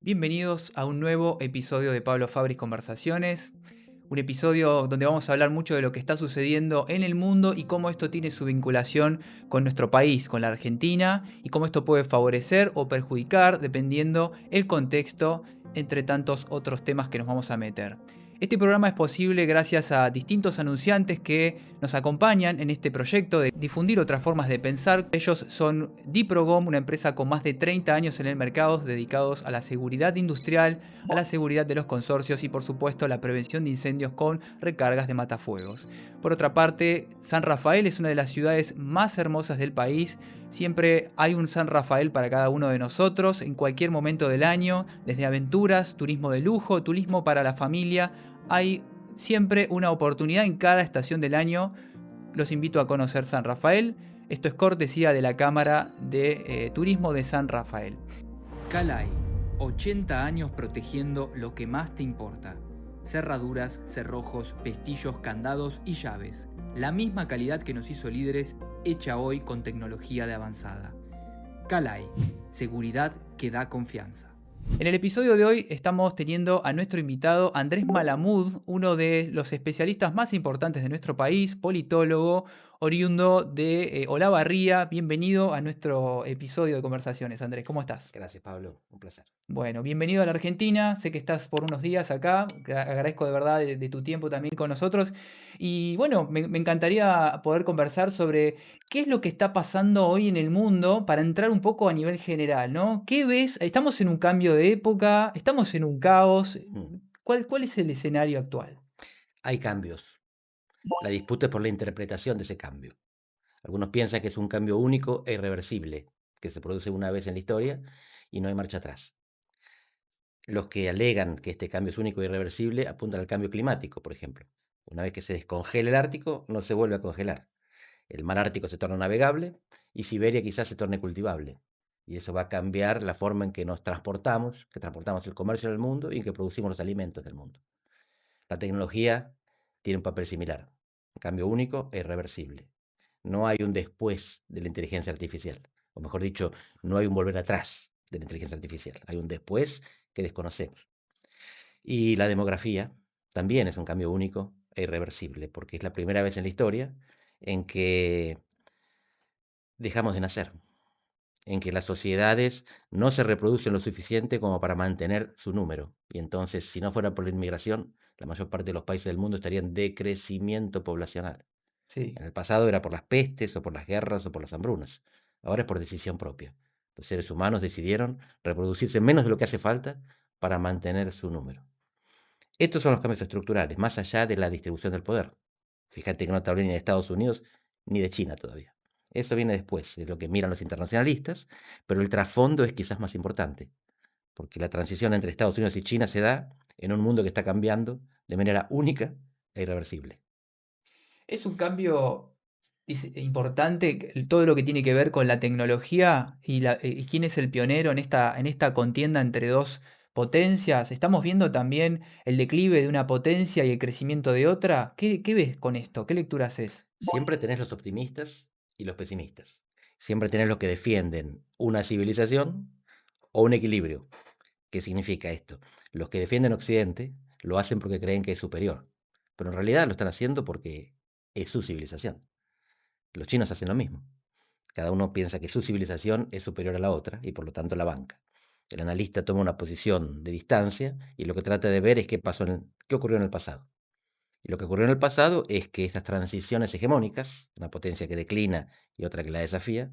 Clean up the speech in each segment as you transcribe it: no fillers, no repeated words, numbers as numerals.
Bienvenidos a un nuevo episodio de Pablo Fabris Conversaciones, un episodio donde vamos a hablar mucho de lo que está sucediendo en el mundo y cómo esto tiene su vinculación con nuestro país, con la Argentina, y cómo esto puede favorecer o perjudicar dependiendo el contexto, entre tantos otros temas que nos vamos a meter. Este programa es posible gracias a distintos anunciantes que nos acompañan en este proyecto de difundir otras formas de pensar. Ellos son Diprogom, una empresa con más de 30 años en el mercado dedicados a la seguridad industrial, a la seguridad de los consorcios y por supuesto a la prevención de incendios con recargas de matafuegos. Por otra parte, San Rafael es una de las ciudades más hermosas del país. Siempre hay un San Rafael para cada uno de nosotros en cualquier momento del año, desde aventuras, turismo de lujo, turismo para la familia. Hay siempre una oportunidad en cada estación del año. Los invito a conocer San Rafael. Esto es cortesía de la Cámara de Turismo de San Rafael. Calai, 80 años protegiendo lo que más te importa. Cerraduras, cerrojos, pestillos, candados y llaves. La misma calidad que nos hizo líderes, hecha hoy con tecnología de avanzada. Calai, seguridad que da confianza. En el episodio de hoy estamos teniendo a nuestro invitado Andrés Malamud, uno de los especialistas más importantes de nuestro país, politólogo, oriundo de Olavarría. Bienvenido a nuestro episodio de Conversaciones, Andrés. ¿Cómo estás? Gracias, Pablo. Un placer. Bueno, bienvenido a la Argentina. Sé que estás por unos días acá. Agradezco de verdad de tu tiempo también con nosotros. Y bueno, me encantaría poder conversar sobre qué es lo que está pasando hoy en el mundo para entrar un poco a nivel general, ¿no? ¿Qué ves? ¿Estamos en un cambio de época? ¿Estamos en un caos? Mm. ¿Cuál es el escenario actual? Hay cambios. La disputa es por la interpretación de ese cambio. Algunos piensan que es un cambio único e irreversible, que se produce una vez en la historia y no hay marcha atrás. Los que alegan que este cambio es único e irreversible apuntan al cambio climático, por ejemplo. Una vez que se descongela el Ártico, no se vuelve a congelar. El mar Ártico se torna navegable y Siberia quizás se torne cultivable. Y eso va a cambiar la forma en que nos transportamos, que transportamos el comercio del mundo y en que producimos los alimentos del mundo. La tecnología tiene un papel similar, un cambio único e irreversible. No hay un después de la inteligencia artificial, o mejor dicho, no hay un volver atrás de la inteligencia artificial, hay un después que desconocemos. Y la demografía también es un cambio único e irreversible, porque es la primera vez en la historia en que dejamos de nacer, en que las sociedades no se reproducen lo suficiente como para mantener su número. Y entonces, si no fuera por la inmigración, la mayor parte de los países del mundo estarían en decrecimiento poblacional. Sí. En el pasado era por las pestes o por las guerras o por las hambrunas. Ahora es por decisión propia. Los seres humanos decidieron reproducirse menos de lo que hace falta para mantener su número. Estos son los cambios estructurales, más allá de la distribución del poder. Fíjate que no te hablé ni de Estados Unidos ni de China todavía. Eso viene después, de lo que miran los internacionalistas, pero el trasfondo es quizás más importante, porque la transición entre Estados Unidos y China se da en un mundo que está cambiando de manera única e irreversible. Es un cambio importante, todo lo que tiene que ver con la tecnología y quién es el pionero en esta contienda entre dos potencias. Estamos viendo también el declive de una potencia y el crecimiento de otra. ¿Qué ves con esto? ¿Qué lectura haces? Siempre tenés los optimistas y los pesimistas. Siempre tenés los que defienden una civilización o un equilibrio. ¿Qué significa esto? Los que defienden Occidente lo hacen porque creen que es superior, pero en realidad lo están haciendo porque es su civilización. Los chinos hacen lo mismo. Cada uno piensa que su civilización es superior a la otra y por lo tanto la banca. El analista toma una posición de distancia y lo que trata de ver es qué ocurrió en el pasado. Y lo que ocurrió en el pasado es que estas transiciones hegemónicas, una potencia que declina y otra que la desafía,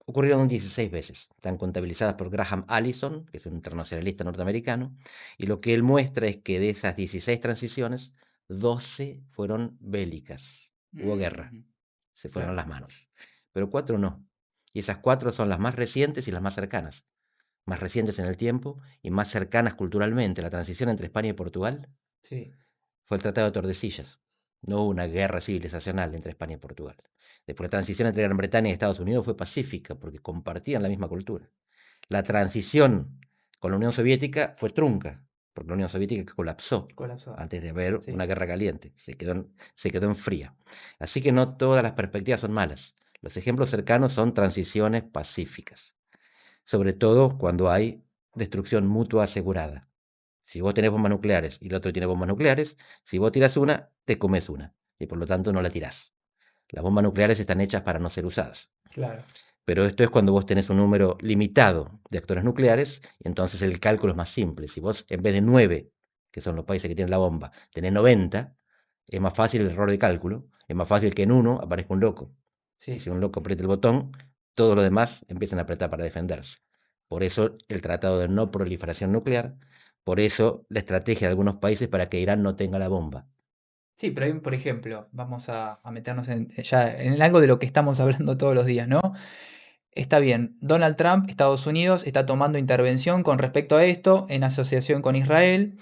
ocurrieron 16 veces. Están contabilizadas por Graham Allison, que es un internacionalista norteamericano, y lo que él muestra es que de esas 16 transiciones, 12 fueron bélicas. Hubo guerra, Mm, se fueron claro. las manos. Pero 4 no. Y esas 4 son las más recientes y las más cercanas. Más recientes en el tiempo y más cercanas culturalmente. La transición entre España y Portugal Sí. fue el Tratado de Tordesillas. No hubo una guerra civilizacional entre España y Portugal. Después la transición entre Gran Bretaña y Estados Unidos fue pacífica porque compartían la misma cultura. La transición con la Unión Soviética fue trunca, porque la Unión Soviética colapsó Colapsó. antes de haber una Sí. guerra caliente, se quedó en fría. Así que no todas las perspectivas son malas. Los ejemplos cercanos son transiciones pacíficas, sobre todo cuando hay destrucción mutua asegurada. Si vos tenés bombas nucleares y el otro tiene bombas nucleares, si vos tirás una, te comes una, y por lo tanto no la tirás. Las bombas nucleares están hechas para no ser usadas. Claro. Pero esto es cuando vos tenés un número limitado de actores nucleares, y entonces el cálculo es más simple. Si vos en vez de 9, que son los países que tienen la bomba, tenés 90, es más fácil el error de cálculo, es más fácil que en uno aparezca un loco. Y Sí. si un loco aprieta el botón, todos los demás empiezan a apretar para defenderse. Por eso el Tratado de No Proliferación Nuclear, por eso la estrategia de algunos países para que Irán no tenga la bomba. Sí, pero hay, por ejemplo, vamos a meternos ya en algo de lo que estamos hablando todos los días, ¿no? Está bien, Donald Trump, Estados Unidos, está tomando intervención con respecto a esto en asociación con Israel,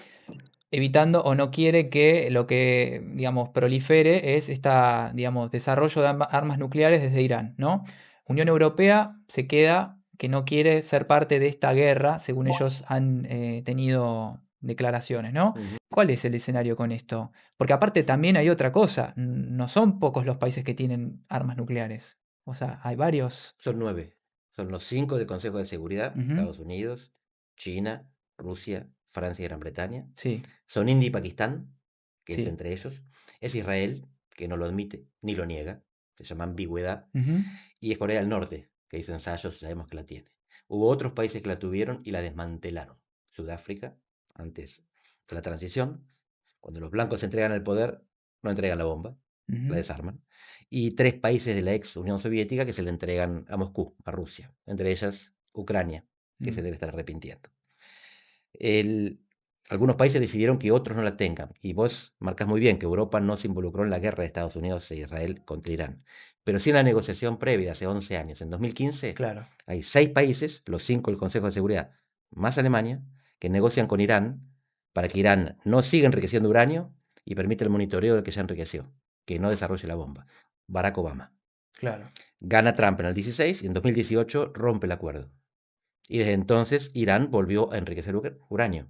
evitando o no quiere que lo que, digamos, prolifere es esta, digamos, desarrollo de armas nucleares desde Irán, ¿no? Unión Europea se queda que no quiere ser parte de esta guerra, según ellos han tenido declaraciones, ¿no? Ujú. ¿Cuál es el escenario con esto? Porque aparte también hay otra cosa, no son pocos los países que tienen armas nucleares. O sea, hay varios. Son 9. Son los 5 del Consejo de Seguridad: Ujú. Estados Unidos, China, Rusia, Francia y Gran Bretaña. Sí, Son India y Pakistán, que es sí. entre ellos. Es Israel, que no lo admite ni lo niega, se llama ambigüedad. Ujú. Y es Corea del Norte, que hizo ensayos y sabemos que la tiene. Hubo otros países que la tuvieron y la desmantelaron. Sudáfrica, antes de la transición, cuando los blancos entregan el poder, no entregan la bomba, la Ujú. desarman. Y 3 países de la ex Unión Soviética que se le entregan a Moscú, a Rusia, entre ellas Ucrania, que se Mm. debe estar arrepintiendo. El- Algunos países decidieron que otros no la tengan. Y vos marcas muy bien que Europa no se involucró en la guerra de Estados Unidos e Israel contra Irán. Pero sí en la negociación previa, hace 11 años. En 2015 Claro, hay 6 países, los 5 del Consejo de Seguridad, más Alemania, que negocian con Irán para que Irán no siga enriqueciendo uranio y permita el monitoreo de que ya enriqueció, que no desarrolle la bomba. Barack Obama. claro. Gana Trump en el 16 y en 2018 rompe el acuerdo. Y desde entonces Irán volvió a enriquecer uranio.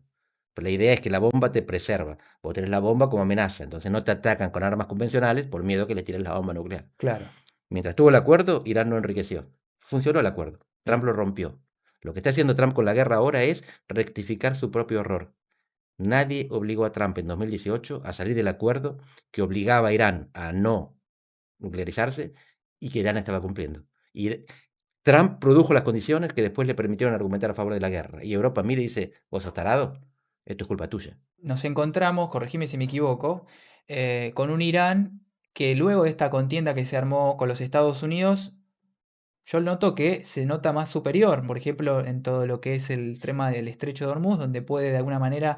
Pero la idea es que la bomba te preserva. Vos tenés la bomba como amenaza, entonces no te atacan con armas convencionales por miedo que les tires la bomba nuclear. Claro. Mientras tuvo el acuerdo, Irán no enriqueció. Funcionó el acuerdo. Trump Bien. lo rompió. Lo que está haciendo Trump con la guerra ahora es rectificar su propio error. Nadie obligó a Trump en 2018 a salir del acuerdo que obligaba a Irán a no nuclearizarse y que Irán estaba cumpliendo. Y Trump produjo las condiciones que después le permitieron argumentar a favor de la guerra. Y Europa mira y dice, vos sos tarado, esto es culpa tuya. Nos encontramos, corregime si me equivoco, con un Irán que luego de esta contienda que se armó con los Estados Unidos, yo noto que se nota más superior, por ejemplo, en todo lo que es el tema del Estrecho de Hormuz, donde puede de alguna manera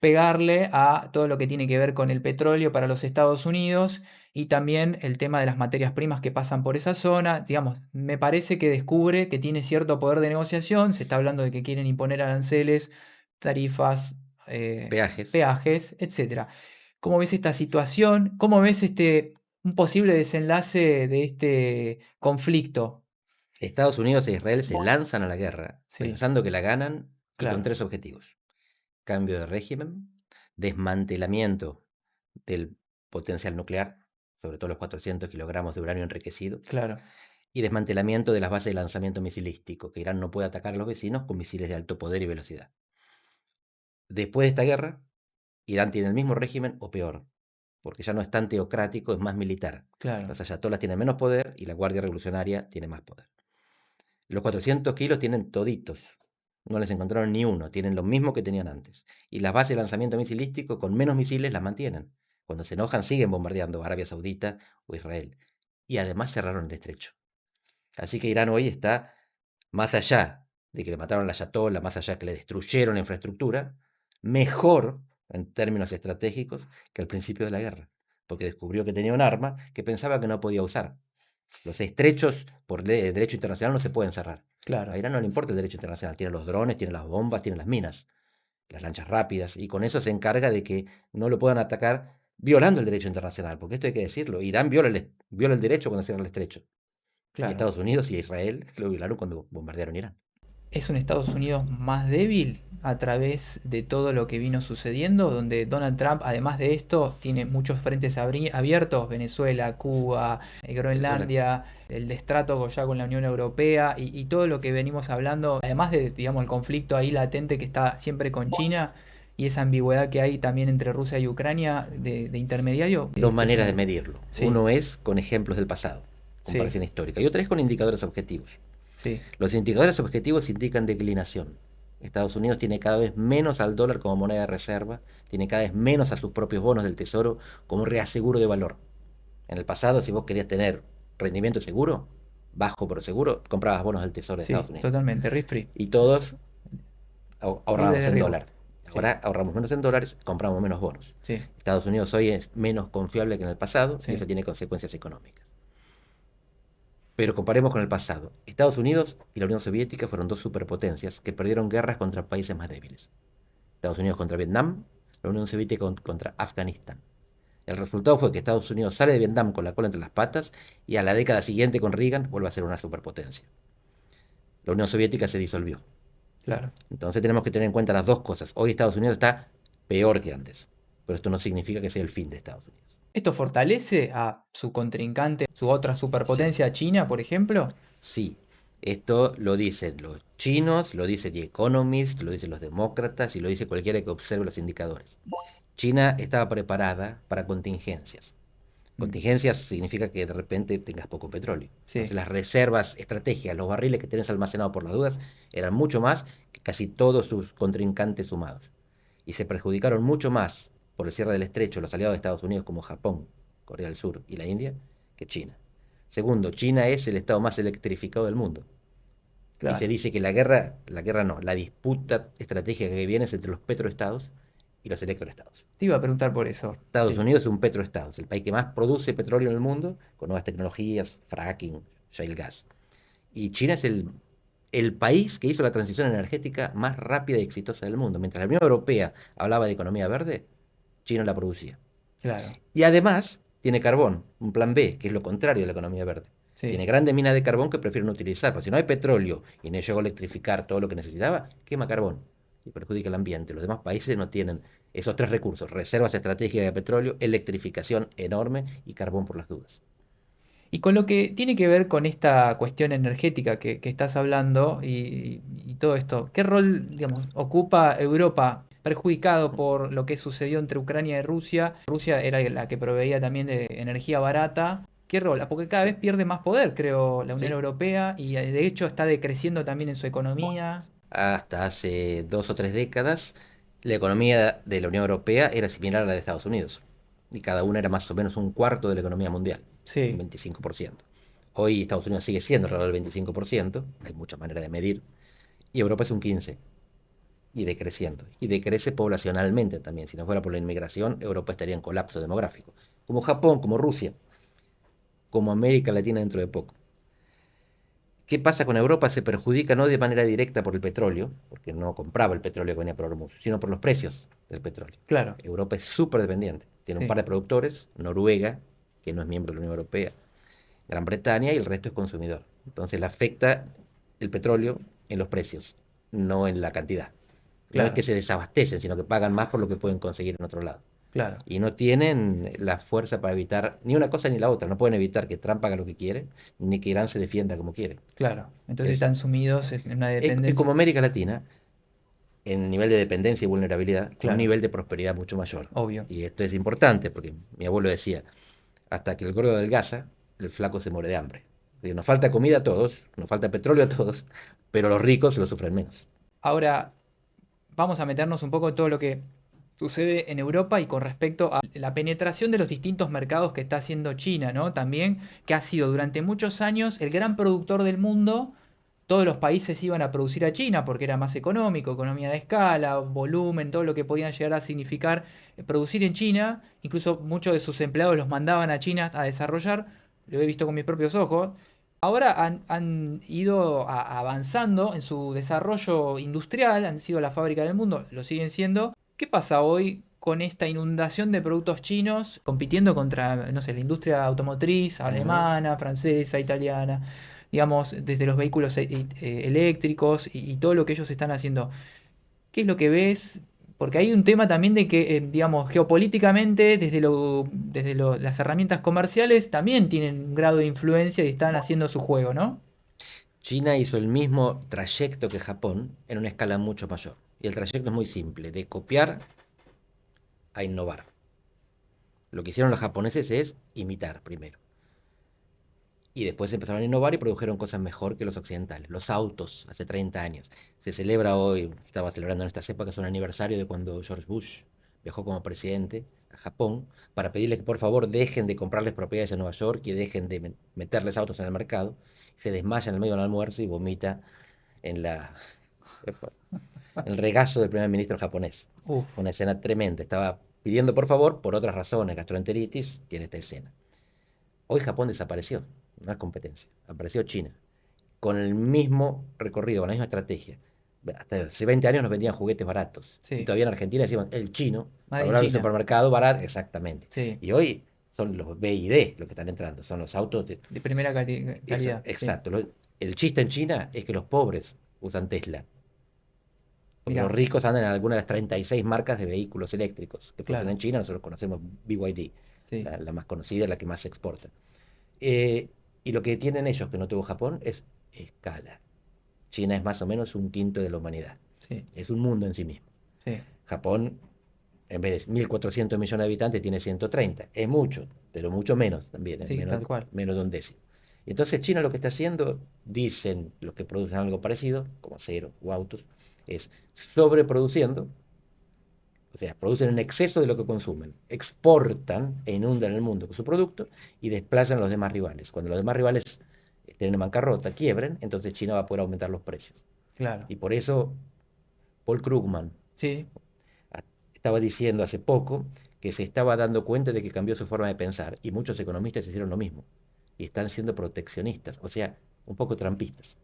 pegarle a todo lo que tiene que ver con el petróleo para los Estados Unidos y también el tema de las materias primas que pasan por esa zona. Digamos, me parece que descubre que tiene cierto poder de negociación. Se está hablando de que quieren imponer aranceles, tarifas, Peajes. peajes, etcétera. ¿Cómo ves esta situación? ¿Cómo ves un posible desenlace de este conflicto? Estados Unidos e Israel se lanzan a la guerra Sí, pensando que la ganan y con claro, 3 objetivos. Cambio de régimen, desmantelamiento del potencial nuclear, sobre todo los 400 kilogramos de uranio enriquecido, claro. y desmantelamiento de las bases de lanzamiento misilístico, que Irán no puede atacar a los vecinos con misiles de alto poder y velocidad. Después de esta guerra, Irán tiene el mismo régimen o peor, porque ya no es tan teocrático, es más militar. Claro, Los ayatolás tienen menos poder y la Guardia Revolucionaria tiene más poder. Los 400 kilos tienen toditos, no les encontraron ni uno, tienen lo mismo que tenían antes. Y las bases de lanzamiento misilístico con menos misiles las mantienen. Cuando se enojan siguen bombardeando Arabia Saudita o Israel. Y además cerraron el estrecho. Así que Irán hoy está más allá de que le mataron la ayatollah, más allá de que le destruyeron la infraestructura, mejor en términos estratégicos que al principio de la guerra, porque descubrió que tenía un arma que pensaba que no podía usar. Los estrechos por derecho internacional no se pueden cerrar. A claro. Irán no le importa el derecho internacional, tiene los drones, tiene las bombas, tiene las minas, las lanchas rápidas, y con eso se encarga de que no lo puedan atacar violando el derecho internacional, porque esto hay que decirlo, Irán viola el derecho cuando cierra el estrecho, y Claro. Estados Unidos y Israel lo violaron cuando bombardearon Irán. ¿Es un Estados Unidos más débil a través de todo lo que vino sucediendo? Donde Donald Trump, además de esto, tiene muchos frentes abiertos, Venezuela, Cuba, Correcto. Groenlandia, el destrato ya con la Unión Europea y todo lo que venimos hablando, además de, digamos, el conflicto ahí latente que está siempre con China y esa ambigüedad que hay también entre Rusia y Ucrania de intermediario. Dos ¿Qué maneras de escenario? medirlo. Sí, Uno es con ejemplos del pasado, sí, comparación histórica, y otra es con indicadores objetivos. sí. Los indicadores objetivos indican declinación. Estados Unidos tiene cada vez menos al dólar como moneda de reserva, tiene cada vez menos a sus propios bonos del tesoro como reaseguro de valor. En el pasado, si vos querías tener rendimiento seguro, bajo pero seguro, comprabas bonos del tesoro de Estados Sí, Unidos. totalmente, risk free, Y todos libre ahorrábamos de en riesgo. dólar. Sí, Ahora ahorramos menos en dólares, compramos menos bonos. sí, Estados Unidos hoy es menos confiable que en el pasado y sí. eso tiene consecuencias económicas. Pero comparemos con el pasado. Estados Unidos y la Unión Soviética fueron dos superpotencias que perdieron guerras contra países más débiles. Estados Unidos contra Vietnam, la Unión Soviética contra Afganistán. El resultado fue que Estados Unidos sale de Vietnam con la cola entre las patas y a la década siguiente con Reagan vuelve a ser una superpotencia. La Unión Soviética se disolvió. Claro. Entonces tenemos que tener en cuenta las dos cosas. Hoy Estados Unidos está peor que antes, pero esto no significa que sea el fin de Estados Unidos. ¿Esto fortalece a su contrincante, su otra superpotencia, China, por ejemplo? Sí, esto lo dicen los chinos, lo dice The Economist, lo dicen los demócratas y lo dice cualquiera que observe los indicadores. China estaba preparada para contingencias. Mm, Contingencias significa que de repente tengas poco petróleo. sí, Entonces las reservas estratégicas, los barriles que tenés almacenados por las dudas, eran mucho más que casi todos sus contrincantes sumados. Y se perjudicaron mucho más por el cierre del estrecho los aliados de Estados Unidos como Japón, Corea del Sur y la India que China. Segundo, China es el estado más electrificado del mundo. Y se claro. dice que la guerra no, la disputa estratégica que viene es entre los petroestados y los electroestados. Te iba a preguntar por eso. Estados Sí, Unidos es un petroestado, es el país que más produce petróleo en el mundo, con nuevas tecnologías, fracking, shale gas. Y China es el país que hizo la transición energética más rápida y exitosa del mundo. Mientras la Unión Europea hablaba de economía verde, China la producía. claro. Y además tiene carbón, un plan B, que es lo contrario de la economía verde. Sí. Tiene grandes minas de carbón que prefieren utilizar, porque si no hay petróleo y no llegó a electrificar todo lo que necesitaba, quema carbón y perjudica el ambiente. Los demás países no tienen esos tres recursos: reservas estratégicas de petróleo, electrificación enorme y carbón por las dudas. Y con lo que tiene que ver con esta cuestión energética que estás hablando y todo esto, ¿qué rol, digamos, ocupa Europa perjudicado por lo que sucedió entre Ucrania y Rusia? Rusia era la que proveía también de energía barata. ¿Qué rol? Porque cada vez Sí, pierde más poder, creo, la Unión sí. Europea y de hecho está decreciendo también en su economía. Hasta hace 2 o 3 décadas, la economía de la Unión Europea era similar a la de Estados Unidos. Y cada una era más o menos un cuarto de la economía mundial, un Sí, 25%. Hoy Estados Unidos sigue siendo alrededor del 25%, hay muchas maneras de medir, y Europa es un 15%, y decreciendo. Y decrece poblacionalmente también. Si no fuera por la inmigración, Europa estaría en colapso demográfico. Como Japón, como Rusia, como América Latina dentro de poco. ¿Qué pasa con Europa? Se perjudica no de manera directa por el petróleo, porque no compraba el petróleo que venía por Hormuz, sino por los precios del petróleo. claro, Europa es súper dependiente. Tiene un par sí, de productores, Noruega, que no es miembro de la Unión Europea, Gran Bretaña, y el resto es consumidor. Entonces le afecta el petróleo en los precios, no en la cantidad. No es que claro, se desabastecen, sino que pagan más por lo que pueden conseguir en otro lado. claro. Y no tienen la fuerza para evitar ni una cosa ni la otra. No pueden evitar que Trump haga lo que quiere, ni que Irán se defienda como quiere. Claro, entonces Es, están sumidos en una es dependencia. como América Latina, en nivel de dependencia y vulnerabilidad, con un Claro, nivel de prosperidad mucho mayor. obvio. Y esto es importante porque mi abuelo decía, hasta que el gordo adelgaza, el flaco se muere de hambre. Digo, nos falta comida a todos, nos falta petróleo a todos, pero los ricos lo sufren menos. Ahora, vamos a meternos un poco en todo lo que sucede en Europa y con respecto a la penetración de los distintos mercados que está haciendo China, ¿no? También, que ha sido durante muchos años el gran productor del mundo. Todos los países iban a producir a China porque era más económico, economía de escala, volumen, todo lo que podían llegar a significar producir en China. Incluso muchos de sus empleados los mandaban a China a desarrollar. Lo he visto con mis propios ojos. Ahora han ido avanzando en su desarrollo industrial, han sido la fábrica del mundo, lo siguen siendo. ¿Qué pasa hoy con esta inundación de productos chinos compitiendo contra, no sé, la industria automotriz Ujú. alemana, francesa, italiana? digamos, desde los vehículos eléctricos y todo lo que ellos están haciendo. ¿Qué es lo que ves? Porque hay un tema también de que, digamos, geopolíticamente, las herramientas comerciales también tienen un grado de influencia y están haciendo su juego, ¿no? China hizo el mismo trayecto que Japón en una escala mucho mayor. Y el trayecto es muy simple, de copiar a innovar. Lo que hicieron los japoneses es imitar primero. Y después empezaron a innovar y produjeron cosas mejor que los occidentales. Los autos, hace 30 años. Se celebra hoy, estaba celebrando en estas épocas un aniversario de cuando George Bush viajó como presidente a Japón para pedirles que por favor dejen de comprarles propiedades en Nueva York y dejen de meterles autos en el mercado. Se desmaya en el medio del almuerzo y vomita en el regazo del primer ministro japonés. Uf, Una escena tremenda. Estaba pidiendo por favor, por otras razones, gastroenteritis, tiene esta escena. Hoy Japón desapareció, no es competencia. Apareció China, con el mismo recorrido, con la misma estrategia. Hasta hace 20 años nos vendían juguetes baratos. Y sí. todavía en Argentina decían el chino, Made para in hablar del China. supermercado barato, exactamente. Sí. Y hoy son los B y D los que están entrando, son los autos de... De primera calidad. Sí. Exacto. El chiste en China es que los pobres usan Tesla, porque los Mirá, ricos andan en alguna de las 36 marcas de vehículos eléctricos que producen claro. en China. Nosotros conocemos BYD, Sí. la más conocida, la que más se exporta. Eh, y lo que tienen ellos que no tuvo Japón es escala. China es más o menos un quinto de la humanidad. Sí. Es un mundo en sí mismo. Sí. Japón, en vez de 1.400 millones de habitantes, tiene 130. Es mucho, pero mucho menos también, Sí, tal cual. menos de un décimo. Y entonces China lo que está haciendo, dicen los que producen algo parecido, como acero o autos, es sobreproduciendo, o sea, producen en exceso de lo que consumen, exportan e inundan el mundo con su producto y desplazan a los demás rivales. Cuando los demás rivales estén en bancarrota, quiebren, entonces China va a poder aumentar los precios. Claro. Y por eso Paul Krugman Sí. estaba diciendo hace poco que se estaba dando cuenta de que cambió su forma de pensar y muchos economistas hicieron lo mismo y están siendo proteccionistas, o sea, un poco trampistas.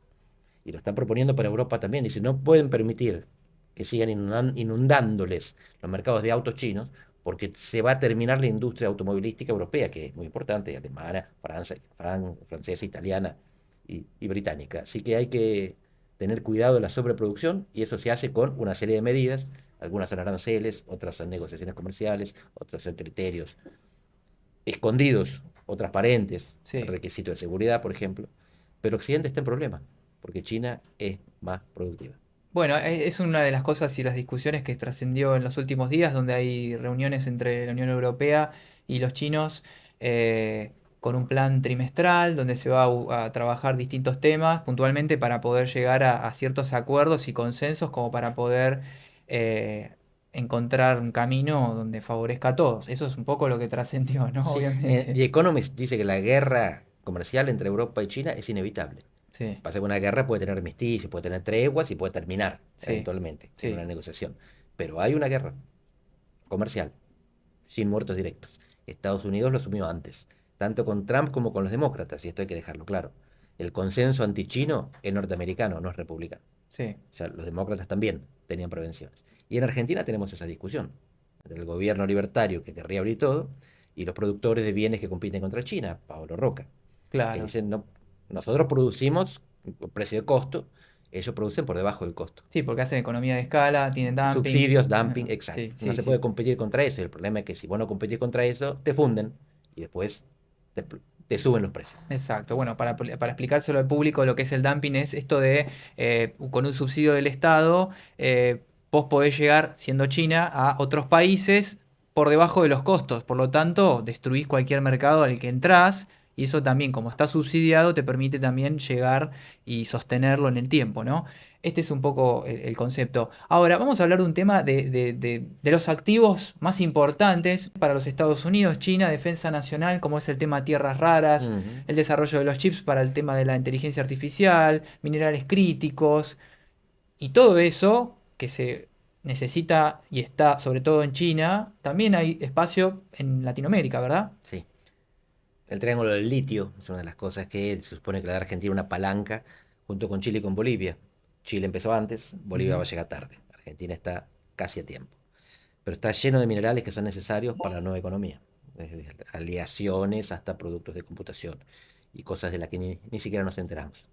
Y lo están proponiendo para Europa también. Dice, no pueden permitir que sigan inundándoles los mercados de autos chinos porque se va a terminar la industria automovilística europea, que es muy importante, alemana, francesa, italiana y británica. Así que hay que tener cuidado de la sobreproducción y eso se hace con una serie de medidas. Algunas son aranceles, otras son negociaciones comerciales, otras son criterios escondidos o transparentes, Sí. requisitos de seguridad, por ejemplo. Pero Occidente está en problema, porque China es más productiva. Bueno, es una de las cosas y las discusiones que trascendió en los últimos días, donde hay reuniones entre la Unión Europea y los chinos con un plan trimestral, donde se va a trabajar distintos temas puntualmente para poder llegar a ciertos acuerdos y consensos como para poder eh, encontrar un camino donde favorezca a todos. Eso es un poco lo que trascendió, ¿no? Sí, Obviamente. The Economist dice que la guerra comercial entre Europa y China es inevitable. Sí, Pasa que una guerra puede tener armisticio, puede tener treguas y puede terminar sí, eventualmente en una sí, negociación. Pero hay una guerra comercial sin muertos directos. Estados Unidos lo asumió antes, tanto con Trump como con los demócratas, y esto hay que dejarlo claro. El consenso antichino es norteamericano, no es republicano. sí, O sea, los demócratas también tenían prevenciones. Y en Argentina tenemos esa discusión entre el gobierno libertario que querría abrir todo y los productores de bienes que compiten contra China, Pablo Roca, que claro. dicen, no, nosotros producimos por precio de costo, ellos producen por debajo del costo. Sí, porque hacen economía de escala, tienen dumping. Subsidios, dumping, exacto. Sí, No sí, se sí. puede competir contra eso. Y el problema es que si vos no competís contra eso, te funden y después te suben los precios. Exacto. Bueno, para explicárselo al público, lo que es el dumping es esto de, con un subsidio del Estado, vos podés llegar, siendo China, a otros países por debajo de los costos. Por lo tanto, destruís cualquier mercado al que entrás. Y eso también, como está subsidiado, te permite también llegar y sostenerlo en el tiempo, ¿no? Este es un poco el concepto. Ahora, vamos a hablar de un tema de los activos más importantes para los Estados Unidos, China, defensa nacional, como es el tema tierras raras, Ujú. el desarrollo de los chips para el tema de la inteligencia artificial, minerales críticos y todo eso que se necesita y está sobre todo en China, también hay espacio en Latinoamérica, ¿verdad? Sí. El triángulo del litio es una de las cosas que se supone que le da a Argentina una palanca junto con Chile y con Bolivia. Chile empezó antes, Bolivia Ujú. va a llegar tarde. Argentina está casi a tiempo. Pero está lleno de minerales que son necesarios para la nueva economía, desde aleaciones hasta productos de computación. y cosas de las que ni siquiera nos enteramos.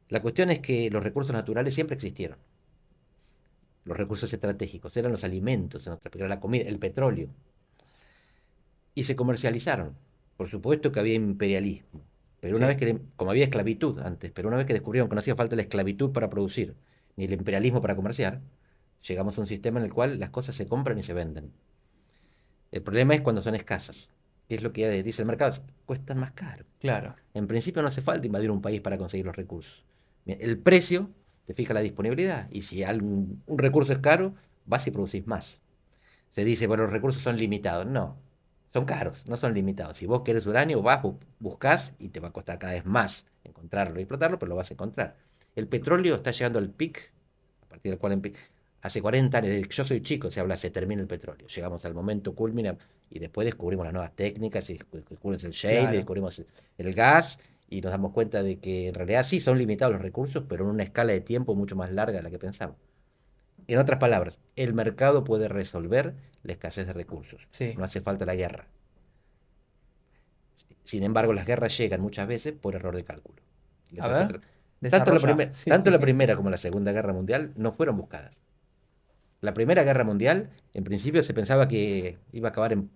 La cuestión es que los recursos naturales siempre existieron. Los recursos estratégicos eran los alimentos, era la comida, el petróleo. Y se comercializaron. Por supuesto que había imperialismo. Pero una Sí, vez que, como había esclavitud antes, pero una vez que descubrieron que no hacía falta la esclavitud para producir, ni el imperialismo para comerciar, llegamos a un sistema en el cual las cosas se compran y se venden. El problema es cuando son escasas. ¿Qué es lo que dice el mercado? Cuestan más caro. claro. En principio no hace falta invadir un país para conseguir los recursos. El precio te fija la disponibilidad. Y si un recurso es caro, vas y producís más. Se dice, bueno, los recursos son limitados. No, son caros, no son limitados. Si vos querés uranio, vas, buscás y te va a costar cada vez más encontrarlo y explotarlo, pero lo vas a encontrar. El petróleo está llegando al pic, a partir del cual hace 40 años, desde que yo soy chico, se habla, se termina el petróleo. Llegamos al momento culmina y después descubrimos las nuevas técnicas, y descubrimos el shale, y Claro. descubrimos el gas, y nos damos cuenta de que en realidad sí son limitados los recursos, pero en una escala de tiempo mucho más larga de la que pensamos. En otras palabras, el mercado puede resolver la escasez de recursos. Sí. No hace falta la guerra. Sin embargo, las guerras llegan muchas veces por error de cálculo. A Después ver, tanto desarrolla. Sí. tanto la Primera como la Segunda Guerra Mundial no fueron buscadas. La Primera Guerra Mundial, en principio se pensaba que iba a acabar en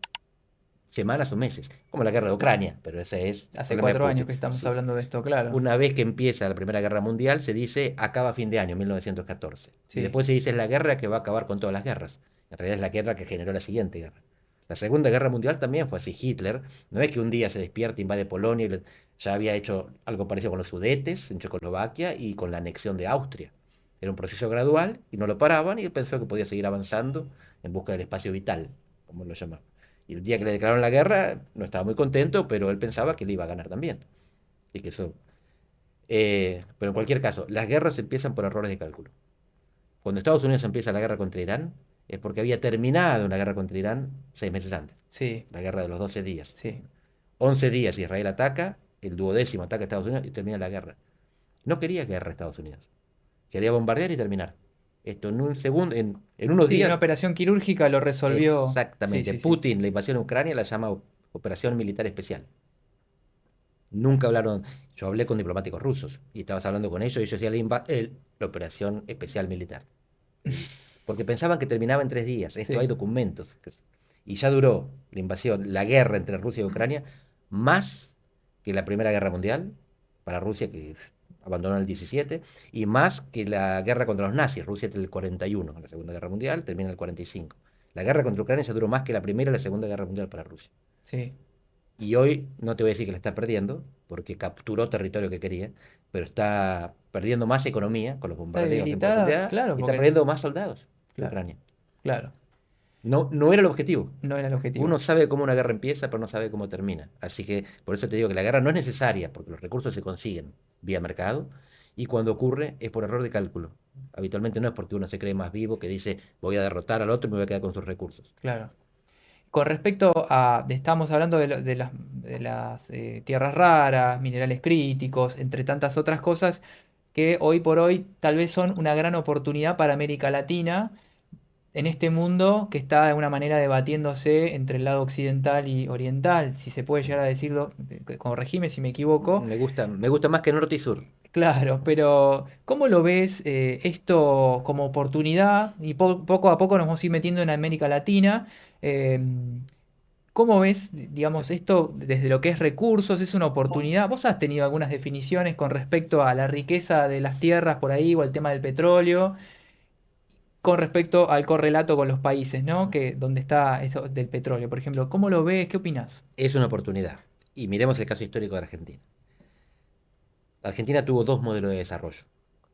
semanas o meses, como la guerra de Ucrania, pero ese es el Hace problema de 4 años Putin. que estamos Sí. hablando de esto, claro. Una vez que empieza la Primera Guerra Mundial, se dice acaba a fin de año, 1914. Y Sí. después se dice es la guerra que va a acabar con todas las guerras. En realidad es la guerra que generó la siguiente guerra. La Segunda Guerra Mundial también fue así. Hitler, no es que un día se despierta, invade Polonia, ya había hecho algo parecido con los Sudetes en Checoslovaquia y con la anexión de Austria. Era un proceso gradual y no lo paraban y él pensó que podía seguir avanzando en busca del espacio vital, como lo llamaba. Y el día que le declararon la guerra no estaba muy contento, pero él pensaba que le iba a ganar también. Y que eso pero en cualquier caso, las guerras empiezan por errores de cálculo. Cuando Estados Unidos empieza la guerra contra Irán, es porque había terminado una guerra contra Irán 6 meses antes, Sí. la guerra de los 12 días. Sí. 11 días Israel ataca, el 12º ataca a Estados Unidos y termina la guerra. No quería guerra Estados Unidos, quería bombardear y terminar. Esto en un segundo, en unos Sí, una días, operación quirúrgica lo resolvió. Sí, exactamente. sí, sí. Putin, la invasión a Ucrania, la llama Operación Militar Especial. Nunca hablaron, yo hablé con diplomáticos rusos y estabas hablando con ellos y ellos decían la operación especial militar. Porque pensaban que terminaba en 3 días. Esto hay Sí. documentos. Y ya duró la invasión, la guerra entre Rusia y Ucrania, más que la Primera Guerra Mundial, para Rusia que abandonó en el 17, y más que la guerra contra los nazis. Rusia entre el 41, la Segunda Guerra Mundial, termina en el 45. La guerra contra Ucrania ya duró más que la Primera y la Segunda Guerra Mundial para Rusia. Sí. Y hoy no te voy a decir que la está perdiendo, porque capturó territorio que quería, pero está perdiendo más economía con los Está bombardeos en debilitada, profundidad claro, y está porque perdiendo más soldados que claro, Ucrania. claro. No, no era el objetivo. No era el objetivo. Uno sabe cómo una guerra empieza, pero no sabe cómo termina. Así que por eso te digo que la guerra no es necesaria, porque los recursos se consiguen vía mercado, y cuando ocurre es por error de cálculo. Habitualmente no es porque uno se cree más vivo, que dice voy a derrotar al otro y me voy a quedar con sus recursos. Claro. Con respecto a, estábamos hablando de las tierras raras, minerales críticos, entre tantas otras cosas que hoy por hoy tal vez son una gran oportunidad para América Latina en este mundo que está de alguna manera debatiéndose entre el lado occidental y oriental, si se puede llegar a decirlo, corregime si me equivoco. Me gusta más que norte y sur. Claro, pero ¿cómo lo ves esto como oportunidad? Y poco a poco nos vamos a ir metiendo en América Latina. ¿Cómo ves, digamos, esto desde lo que es recursos? ¿Es una oportunidad? ¿Vos has tenido algunas definiciones con respecto a la riqueza de las tierras por ahí o al tema del petróleo? Con respecto al correlato con los países, ¿no? Que donde está eso del petróleo, por ejemplo, ¿cómo lo ves? ¿Qué opinás? Es una oportunidad. Y miremos el caso histórico de Argentina. Argentina tuvo dos modelos de desarrollo,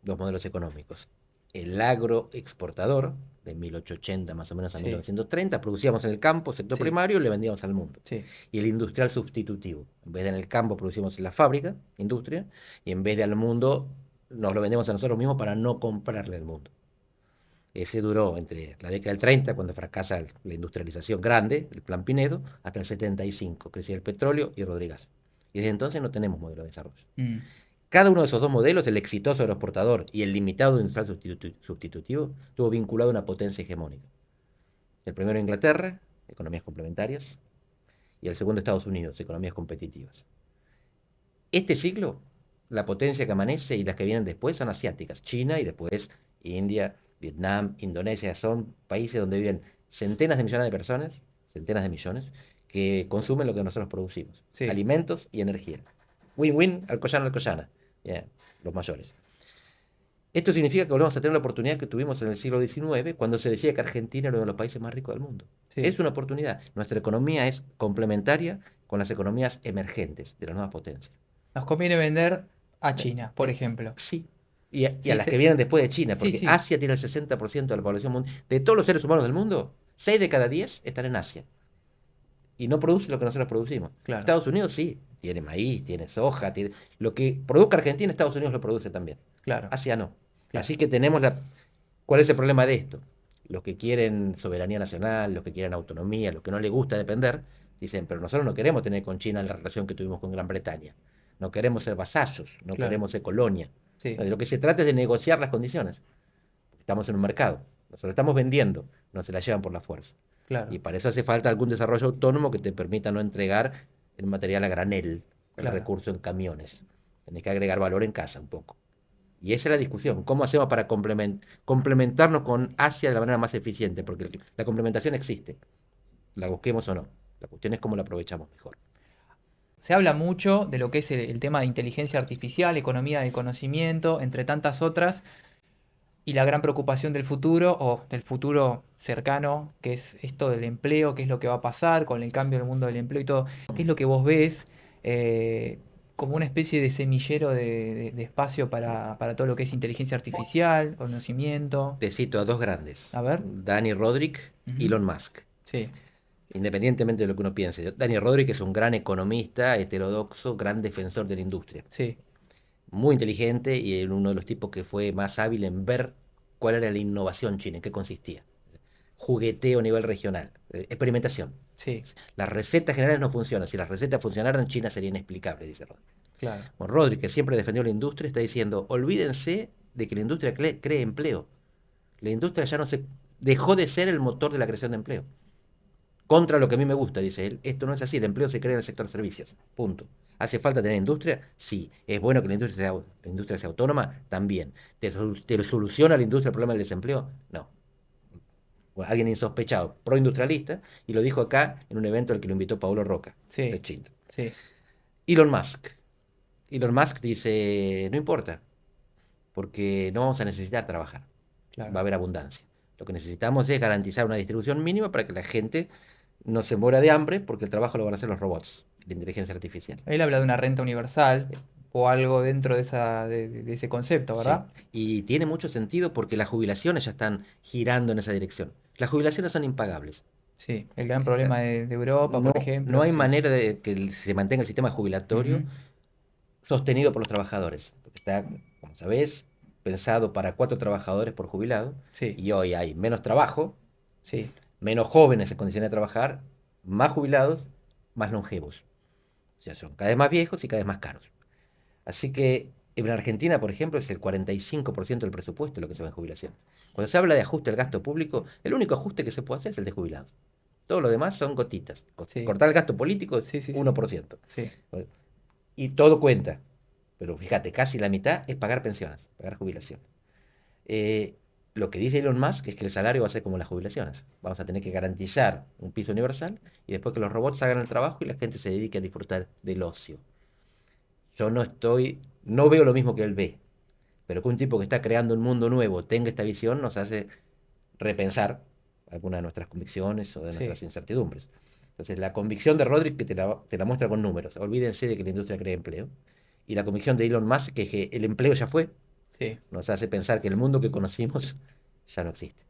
dos modelos económicos. El agroexportador, de 1880 más o menos a Sí, 1930, producíamos en el campo, sector sí, primario, y le vendíamos al mundo. sí, Y el industrial sustitutivo. En vez de en el campo, producimos en la fábrica, industria, y en vez de al mundo, nos lo vendemos a nosotros mismos para no comprarle al mundo. Ese duró entre la década del 30, cuando fracasa la industrialización grande, el Plan Pinedo, hasta el 75, crecía el petróleo y Rodríguez. Y desde entonces no tenemos modelo de desarrollo. mm, Cada uno de esos dos modelos, el exitoso agroexportador y el limitado industrial sustitutivo, tuvo vinculado a una potencia hegemónica. El primero Inglaterra, economías complementarias, y el segundo Estados Unidos, economías competitivas. Este siglo, la potencia que amanece y las que vienen después son asiáticas. China y después India, Vietnam, Indonesia. Son países donde viven centenas de millones de personas, centenas de millones, que consumen lo que nosotros producimos. Sí. Alimentos y energía. Win-win, Alcoyana, Alcoyana. Yeah, los mayores. Esto significa que volvemos a tener la oportunidad que tuvimos en el siglo XIX, cuando se decía que Argentina era uno de los países más ricos del mundo. Sí. Es una oportunidad. Nuestra economía es complementaria con las economías emergentes de las nuevas potencias. Nos conviene vender a China, por ejemplo. Sí. Y a Sí, las que vienen después de China, sí, porque sí, Asia tiene el 60% de la población mundial. De todos los seres humanos del mundo, 6 de cada 10 están en Asia. Y no produce lo que nosotros producimos. claro, Estados Unidos sí, tiene maíz, tiene soja, tiene... Lo que produzca Argentina, Estados Unidos lo produce también. claro, Asia no. claro. Así que tenemos la... ¿Cuál es el problema de esto? Los que quieren soberanía nacional, los que quieren autonomía, los que no les gusta depender, dicen, pero nosotros no queremos tener con China la relación que tuvimos con Gran Bretaña. No queremos ser vasallos, no Claro, queremos ser colonia. sí, De lo que se trata es de negociar las condiciones. Estamos en un mercado, nosotros estamos vendiendo, no se la llevan por la fuerza. claro, Y para eso hace falta algún desarrollo autónomo que te permita no entregar el material a granel, el claro. recurso en camiones. Tenés que agregar valor en casa un poco. Y esa es la discusión. ¿Cómo hacemos para complementarnos con Asia de la manera más eficiente? Porque la complementación existe, la busquemos o no. La cuestión es cómo la aprovechamos mejor. Se habla mucho de lo que es el tema de inteligencia artificial, economía del conocimiento, entre tantas otras, y la gran preocupación del futuro o del futuro cercano, que es esto del empleo, qué es lo que va a pasar con el cambio del mundo del empleo y todo. ¿Qué es lo que vos ves como una especie de semillero de espacio para todo lo que es inteligencia artificial, conocimiento? Te cito a dos grandes, A ver. Danny Roderick y Ujú. Elon Musk. Sí, Independientemente de lo que uno piense. Danny Roderick es un gran economista, heterodoxo, gran defensor de la industria. sí, Muy inteligente y uno de los tipos que fue más hábil en ver cuál era la innovación china, en qué consistía. Jugueteo a nivel regional, experimentación. sí, Las recetas generales no funcionan. Si las recetas funcionaran, China sería inexplicable, dice Roderick. claro. Bueno, Roderick, que siempre defendió la industria, está diciendo, olvídense de que la industria cree empleo. La industria ya no se... dejó de ser el motor de la creación de empleo. Contra lo que a mí me gusta, dice él, esto no es así, el empleo se crea en el sector servicios, punto. ¿Hace falta tener industria? Sí. ¿Es bueno que la industria sea autónoma? También. ¿Te soluciona la industria el problema del desempleo? No. Bueno, alguien insospechado, proindustrialista, y lo dijo acá en un evento al que lo invitó Paulo Roca, de Sí, Chile. sí, Elon Musk. Elon Musk dice, no importa, porque no vamos a necesitar trabajar, va claro. a haber abundancia. Lo que necesitamos es garantizar una distribución mínima para que la gente no se muera de hambre, porque el trabajo lo van a hacer los robots, la inteligencia artificial. Él habla de una renta universal o algo dentro de de ese concepto, Sí, ¿verdad? y tiene mucho sentido porque las jubilaciones ya están girando en esa dirección. Las jubilaciones son impagables. Sí, el gran problema de Europa, por No ejemplo, hay sí. manera de que se mantenga el sistema jubilatorio Ujú. sostenido por los trabajadores. Porque está, como sabés, pensado para 4 trabajadores por jubilado. Sí, Y hoy hay menos trabajo, sí, menos jóvenes en condiciones de trabajar, más jubilados, más longevos. O sea, son cada vez más viejos y cada vez más caros. Así que en Argentina, por ejemplo, es el 45% del presupuesto lo que se va en jubilación. Cuando se habla de ajuste al gasto público, el único ajuste que se puede hacer es el de jubilados. Todo lo demás son gotitas. sí, Cortar el gasto político es sí, sí, sí, 1%. sí, Y todo cuenta. Pero fíjate, casi la mitad es pagar pensiones, pagar jubilación. Eh, lo que dice Elon Musk es que el salario va a ser como las jubilaciones. Vamos a tener que garantizar un piso universal y después que los robots hagan el trabajo y la gente se dedique a disfrutar del ocio. Yo no veo lo mismo que él ve, pero que un tipo que está creando un mundo nuevo tenga esta visión nos hace repensar algunas de nuestras convicciones o de sí, nuestras incertidumbres. Entonces, la convicción de Roderick que te la muestra con números, olvídense de que la industria crea empleo, y la convicción de Elon Musk que el empleo ya fue, sí. nos hace pensar que el mundo que conocimos ya no existe.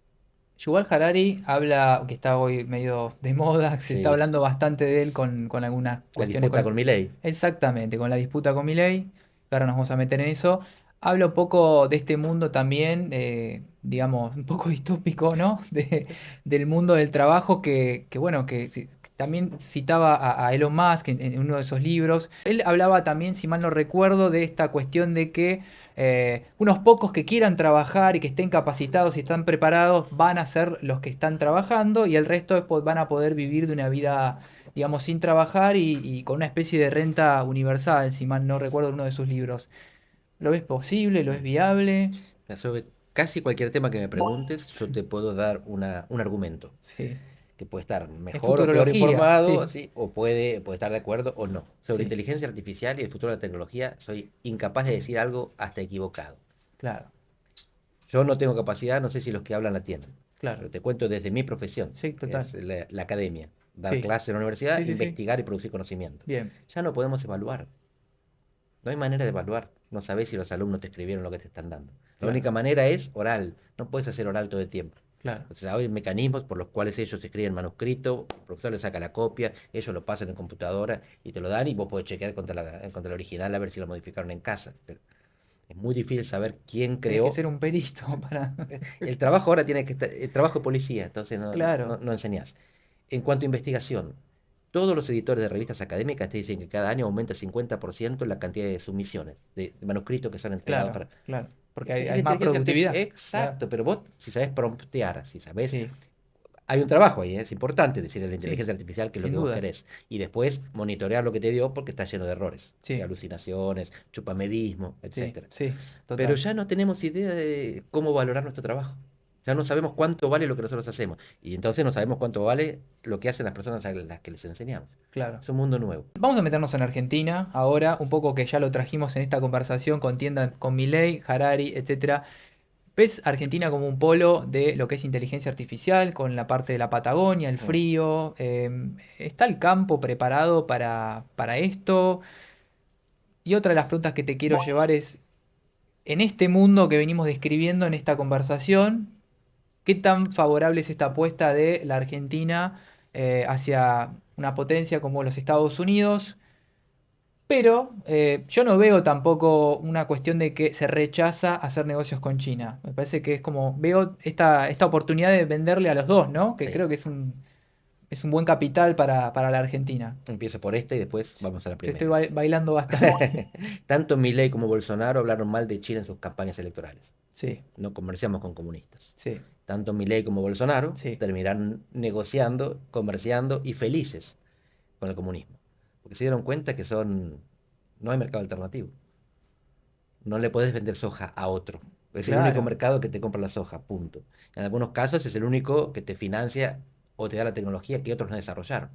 Yuval Harari habla, que está hoy medio de moda, se está Sí, hablando bastante de él con algunas la cuestiones disputa con Milei. exactamente, con la disputa con Milei, que ahora nos vamos a meter en eso. Habla un poco de este mundo también, digamos, un poco distópico, ¿no? Del mundo del trabajo bueno, que también citaba a Elon Musk en uno de esos libros. Él hablaba también, si mal no recuerdo, de esta cuestión de que unos pocos que quieran trabajar y que estén capacitados y están preparados van a ser los que están trabajando y el resto después van a poder vivir de una vida, digamos, sin trabajar y con una especie de renta universal, si mal no recuerdo uno de sus libros. ¿Lo ves posible? ¿Lo ves Mm. viable? Sobre casi cualquier tema que me preguntes, yo te puedo dar un argumento, Sí. que puede estar En mejor o peor futurología, informado, sí, ¿sí? O puede estar de acuerdo o no. Sobre sí, inteligencia artificial y el futuro de la tecnología, soy incapaz de decir algo hasta equivocado. claro, Yo no tengo capacidad, no sé si los que hablan la tienen, claro. pero te cuento desde mi profesión, Sí, que total. es la academia, dar Sí, clases en la universidad, sí, sí, sí. investigar y producir conocimiento. Bien, Ya no podemos evaluar, no hay manera de evaluar, no sabés si los alumnos te escribieron lo que te están dando. La claro, única manera es oral, no puedes hacer oral todo el tiempo. claro, O sea, hay mecanismos por los cuales ellos escriben manuscrito, el profesor le saca la copia, ellos lo pasan en computadora y te lo dan y vos podés chequear contra la original a ver si lo modificaron en casa. Pero es muy difícil saber quién tenés que creó. ser un perito para... El trabajo ahora tiene que estar, el trabajo de policía, entonces Claro, no enseñás. En cuanto a investigación, todos los editores de revistas académicas te dicen que cada año aumenta 50% la cantidad de submisiones, de manuscritos que son entregados claro, para... claro. Porque Es hay la más inteligencia artificial, productividad. Claro. exacto, pero vos, si sabés promptear, si sabés Sí, hay un trabajo ahí, ¿eh? Es importante decirle a la sí, inteligencia artificial qué es lo sin que vos dudas. querés. Y después monitorear lo que te dio porque está lleno de errores, de Sí, alucinaciones, chupamedismo, sí, etcétera. sí, Pero total. ya no tenemos idea de cómo valorar nuestro trabajo. Ya no sabemos cuánto vale lo que nosotros hacemos. Y entonces no sabemos cuánto vale lo que hacen las personas a las que les enseñamos. Claro. Es un mundo nuevo. Vamos a meternos en Argentina ahora, un poco que ya lo trajimos en esta conversación con tiendas con Milei, Harari, etcétera. ¿Ves Argentina como un polo de lo que es inteligencia artificial, con la parte de la Patagonia, el Mm. frío? ¿Está el campo preparado para esto? Y otra de las preguntas que te quiero llevar es, en este mundo que venimos describiendo en esta conversación, ¿qué tan favorable es esta apuesta de la Argentina hacia una potencia como los Estados Unidos? Pero yo no veo tampoco una cuestión de que se rechaza hacer negocios con China. Me parece que es como, veo esta oportunidad de venderle a los dos, ¿no? Que Sí. creo que es un buen capital para la Argentina. Empiezo por esta y después vamos a la Te estoy primera. bailando bastante. Tanto Milei como Bolsonaro hablaron mal de China en sus campañas electorales. Sí, No comerciamos con comunistas. sí, Tanto Milei como Bolsonaro sí, terminaron negociando, comerciando y felices con el comunismo. Porque se dieron cuenta que no hay mercado alternativo. No le podés vender soja a otro. Es el único claro, mercado que te compra la soja, punto. En algunos casos es el único que te financia o te da la tecnología que otros no desarrollaron.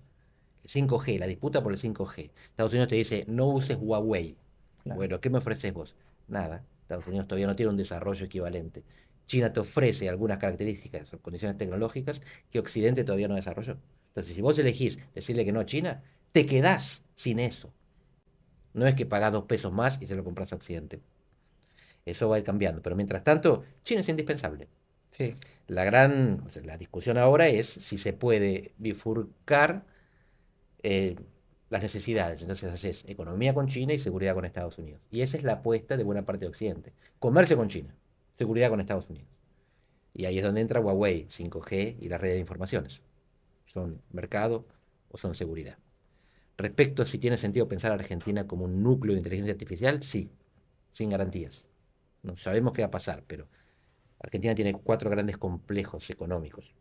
El 5G, la disputa por el 5G. Estados Unidos te dice, no uses Huawei. claro. Bueno, ¿qué me ofreces vos? Nada. Estados Unidos todavía no tiene un desarrollo equivalente. China te ofrece algunas características o condiciones tecnológicas que Occidente todavía no desarrolló. Entonces, si vos elegís decirle que no a China, te quedás sin eso. No es que pagás 2 pesos más y se lo compras a Occidente. Eso va a ir cambiando. Pero mientras tanto, China es indispensable. Sí, O sea, la discusión ahora es si se puede bifurcar eh, las necesidades. Entonces haces economía con China y seguridad con Estados Unidos. Y esa es la apuesta de buena parte de Occidente. Comercio con China, seguridad con Estados Unidos. Y ahí es donde entra Huawei, 5G y la red de informaciones. ¿Son mercado o son seguridad? Respecto a si tiene sentido pensar a Argentina como un núcleo de inteligencia artificial, sí, sin garantías. No sabemos qué va a pasar, pero Argentina tiene 4 grandes complejos económicos.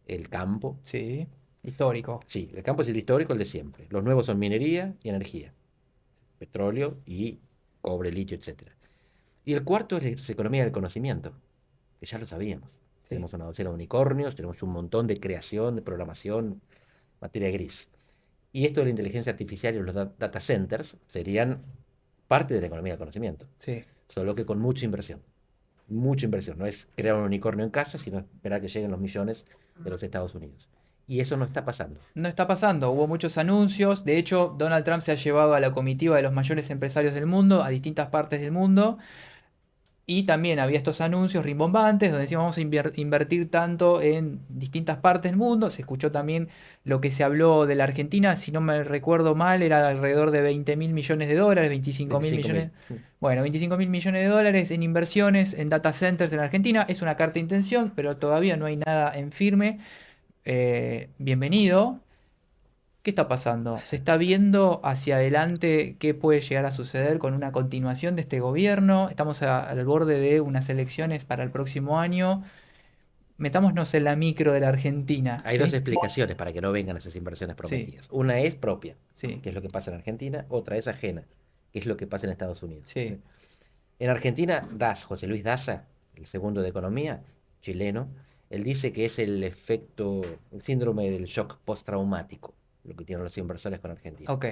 El campo, sí. Histórico. sí, el campo es el histórico, el de siempre. Los nuevos son minería y energía, petróleo y cobre, litio, etcétera. Y el cuarto es la economía del conocimiento, que ya lo sabíamos. Sí, Tenemos una docena de unicornios, tenemos un montón de creación, de programación, materia gris. Y esto de la inteligencia artificial y los data centers serían parte de la economía del conocimiento, sí. solo que con mucha inversión. Mucha inversión. No es crear un unicornio en casa, sino esperar que lleguen los millones de los Estados Unidos. Y eso no está pasando. No está pasando, hubo muchos anuncios, de hecho Donald Trump se ha llevado a la comitiva de los mayores empresarios del mundo, a distintas partes del mundo, Y también había estos anuncios rimbombantes donde decían vamos a invertir tanto en distintas partes del mundo. Se escuchó también lo que se habló de la Argentina, si no me recuerdo mal, era alrededor de 20.000 millones de dólares, 25.000 millones. 25.000. Bueno, 25.000 millones de dólares en inversiones en data centers en Argentina. Es una carta de intención, pero todavía no hay nada en firme. Bienvenido. ¿Qué está pasando? ¿Se está viendo hacia adelante qué puede llegar a suceder con una continuación de este gobierno? Estamos al borde de unas elecciones para el próximo año. Metámonos en la micro de la Argentina, Hay dos ¿sí? explicaciones para que no vengan esas inversiones Sí, prometidas. Una es propia, sí, que es lo que pasa en Argentina. Otra es ajena, que es lo que pasa en Estados Unidos. sí. En Argentina, José Luis Daza, el segundo de Economía, chileno, él dice que es el efecto, el síndrome del shock postraumático, lo que tienen los inversores con Argentina. Ok,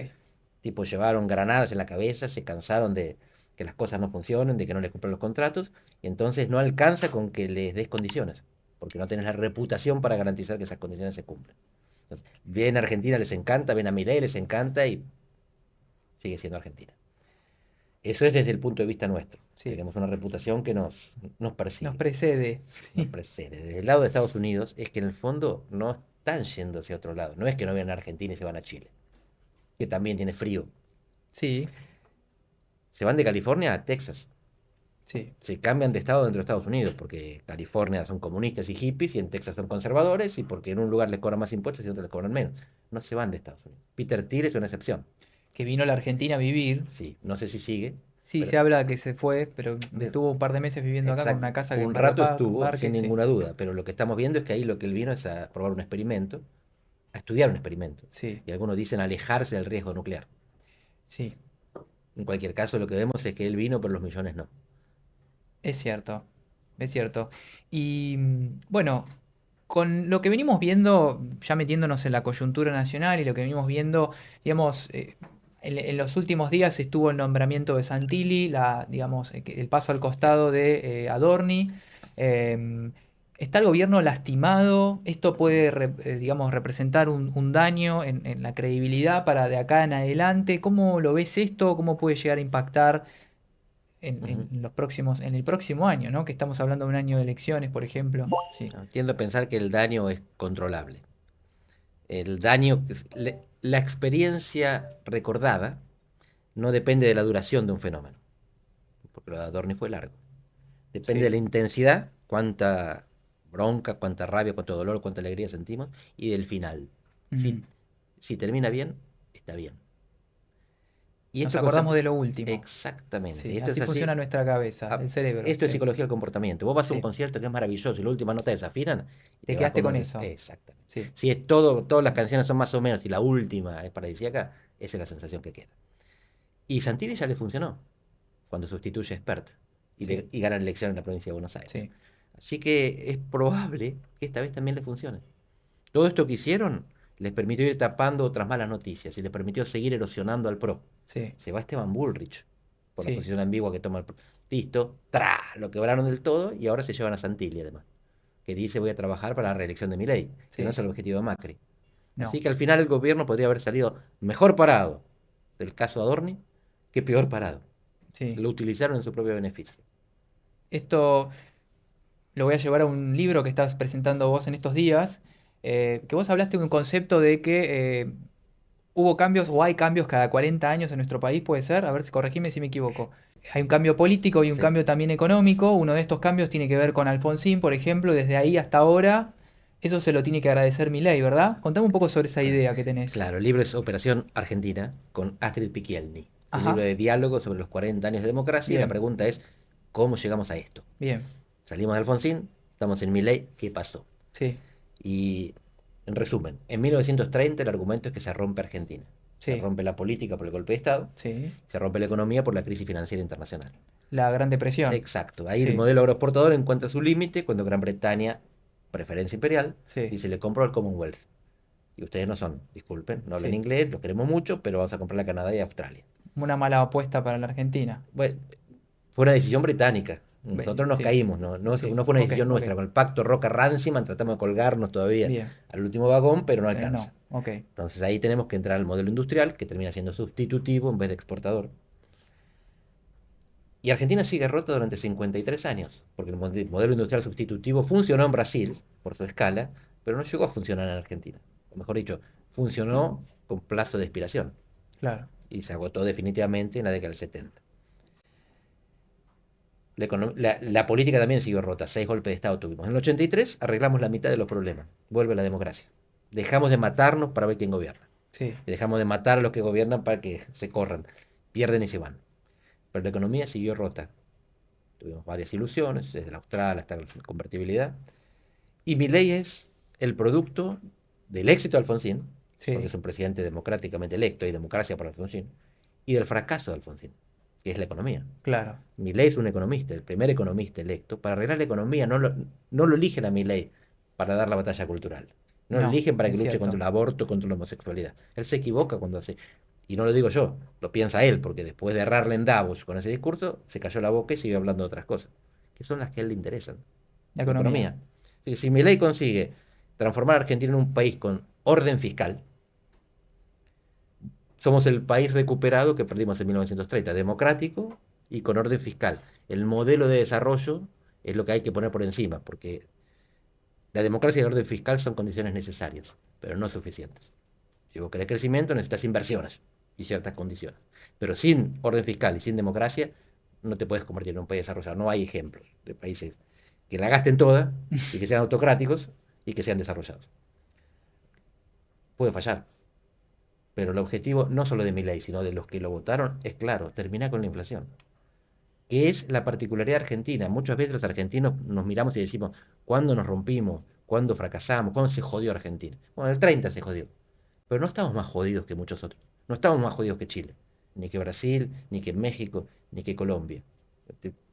Tipo, llevaron granadas en la cabeza, se cansaron de que las cosas no funcionen, de que no les cumplan los contratos, y entonces no alcanza con que les des condiciones, porque no tenés la reputación para garantizar que esas condiciones se cumplen. Entonces, bien a Argentina les encanta, bien a Milei les encanta y sigue siendo Argentina. Eso es desde el punto de vista nuestro. sí. Tenemos una reputación que nos Nos persigue, precede. nos Sí, precede. Desde el lado de Estados Unidos es que en el fondo no están yendo hacia otro lado. No es que no vienen a Argentina y se van a Chile, que también tiene frío. sí, Se van de California a Texas. sí. Se cambian de estado dentro de Estados Unidos, porque California son comunistas y hippies y en Texas son conservadores y porque en un lugar les cobran más impuestos y en otro les cobran menos. No se van de Estados Unidos. Peter Thiel es una excepción. Que vino a la Argentina a vivir. Sí, no sé si sigue, Sí, pero se habla que se fue, pero de- estuvo un par de meses viviendo acá con exacto. una casa que en Un Barrio rato estuvo Parque, sin sí. ninguna duda, pero lo que estamos viendo es que ahí lo que él vino es a probar un experimento, a estudiar un experimento. Sí, Y algunos dicen alejarse del riesgo nuclear. sí, En cualquier caso, lo que vemos es que él vino, pero los millones no. es cierto, es cierto. Y bueno, con lo que venimos viendo, ya metiéndonos en la coyuntura nacional y lo que venimos viendo, digamos, en los últimos días estuvo el nombramiento de Santilli, digamos, el paso al costado de Adorni. em, ¿Está el gobierno lastimado? ¿Esto puede, digamos, representar un daño en la credibilidad para de acá en adelante? ¿Cómo lo ves esto? ¿Cómo puede llegar a impactar Ujú. en los próximos, en el próximo año, ¿no? Que estamos hablando de un año de elecciones, por ejemplo. Sí, No, tiendo a pensar que el daño es controlable. El daño, la experiencia recordada no depende de la duración de un fenómeno, porque lo de Adorni fue largo. Depende de sí. la intensidad, cuánta bronca, cuánta rabia, cuánto dolor, cuánta alegría sentimos, y del final. Mm. Si, si termina bien, está bien. Y Nos esto con acordamos de Santi, lo último. exactamente, y Sí, esto así es así. funciona nuestra cabeza, el cerebro. Esto es Sí, psicología del comportamiento. Vos vas a un sí. concierto que es maravilloso y la última nota desafinan y Te te vas quedaste con con un eso. exactamente. Sí, Si es todo, todas las canciones son más o menos y la última es paradisíaca, esa es la sensación que queda. Y Santilli ya le funcionó cuando sustituye a Spert sí, y gana la elección en la provincia de Buenos Aires. sí, Así que es probable que esta vez también le funcione. Todo esto que hicieron les permitió ir tapando otras malas noticias y les permitió seguir erosionando al PRO. sí, Se va Esteban Bullrich por la sí. posición ambigua que toma el PRO. Listo, ¡tra! Lo quebraron del todo y ahora se llevan a Santilli además, que dice voy a trabajar para la reelección de Milei, que no Sí. es el objetivo de Macri. No. Así que al final el gobierno podría haber salido mejor parado del caso Adorni que peor parado. Sí. Lo utilizaron en su propio beneficio. Esto lo voy a llevar a un libro que estás presentando vos en estos días, que vos hablaste de un concepto de que hubo cambios o hay cambios cada 40 años en nuestro país, puede ser, a ver si corregime si me equivoco. Hay un cambio político y un Sí. cambio también económico. Uno de estos cambios tiene que ver con Alfonsín, por ejemplo, desde ahí hasta ahora. Eso se lo tiene que agradecer Milei, ¿verdad? Contame un poco sobre esa idea que tenés. Claro, el libro es Operación Argentina con Astrid Piquielny. Es un libro Ajá, de diálogo sobre los 40 años de democracia y la bien, pregunta es, ¿cómo llegamos a esto? bien, Salimos de Alfonsín, estamos en Milei, ¿qué pasó? sí, Y en resumen, en 1930 el argumento es que se rompe Argentina. Se sí, rompe la política por el golpe de Estado, sí. se rompe la economía por la crisis financiera internacional. La Gran Depresión. Exacto, ahí el Sí, modelo agroexportador encuentra su límite cuando Gran Bretaña, preferencia imperial, sí. dice le compro al Commonwealth. Y ustedes no son, disculpen, no hablan Sí. inglés, los queremos mucho, pero vamos a comprarle a Canadá y a Australia. Una mala apuesta para la Argentina. Bueno, fue una decisión británica. Nosotros nos Sí, caímos, no sí. no fue una Ok, decisión ok. nuestra. Con el pacto Roca-Ranciman tratamos de colgarnos todavía Bien. al último vagón, pero no Pero alcanza. no. Ok. Entonces ahí tenemos que entrar al modelo industrial, que termina siendo sustitutivo en vez de exportador. Y Argentina sigue rota durante 53 años, porque el modelo industrial sustitutivo funcionó en Brasil, por su escala, pero no llegó a funcionar en Argentina. O mejor dicho, funcionó con plazo de expiración Claro. y se agotó definitivamente en la década del 70. La política también siguió rota, 6 golpes de Estado tuvimos. En el 83 arreglamos la mitad de los problemas, vuelve la democracia. Dejamos de matarnos para ver quién gobierna. Sí. Y dejamos de matar a los que gobiernan para que se corran, pierden y se van. Pero la economía siguió rota. Tuvimos varias ilusiones, desde la austral hasta la convertibilidad. Y Milei es el producto del éxito de Alfonsín, porque Sí. es un presidente democráticamente electo, y democracia para Alfonsín, y del fracaso de Alfonsín, que es la economía. Claro. Milei es un economista, el primer economista electo. Para arreglar la economía no lo eligen a Milei para dar la batalla cultural. No lo No, eligen para que es luche contra cierto. el aborto, contra la homosexualidad. Él se equivoca cuando hace. Y no lo digo yo, lo piensa él, porque después de errarle en Davos con ese discurso, se cayó la boca y siguió hablando de otras cosas, que son las que a él le interesan. La La economía. economía. Si Milei consigue transformar a Argentina en un país con orden fiscal, somos el país recuperado que perdimos en 1930, democrático y con orden fiscal. El modelo de desarrollo es lo que hay que poner por encima, porque la democracia y el orden fiscal son condiciones necesarias, pero no suficientes. Si vos querés crecimiento, necesitas inversiones y ciertas condiciones. Pero sin orden fiscal y sin democracia, no te puedes convertir en un país desarrollado. No hay ejemplos de países que la gasten toda y que sean autocráticos y que sean desarrollados. Puede fallar, pero el objetivo no solo de Milei, sino de los que lo votaron, es claro, terminar con la inflación, que es la particularidad argentina. Muchas veces los argentinos nos miramos y decimos, ¿cuándo nos rompimos? ¿Cuándo fracasamos? ¿Cuándo se jodió Argentina? Bueno, en el 30 se jodió, pero no estamos más jodidos que muchos otros. No estamos más jodidos que Chile, ni que Brasil, ni que México, ni que Colombia.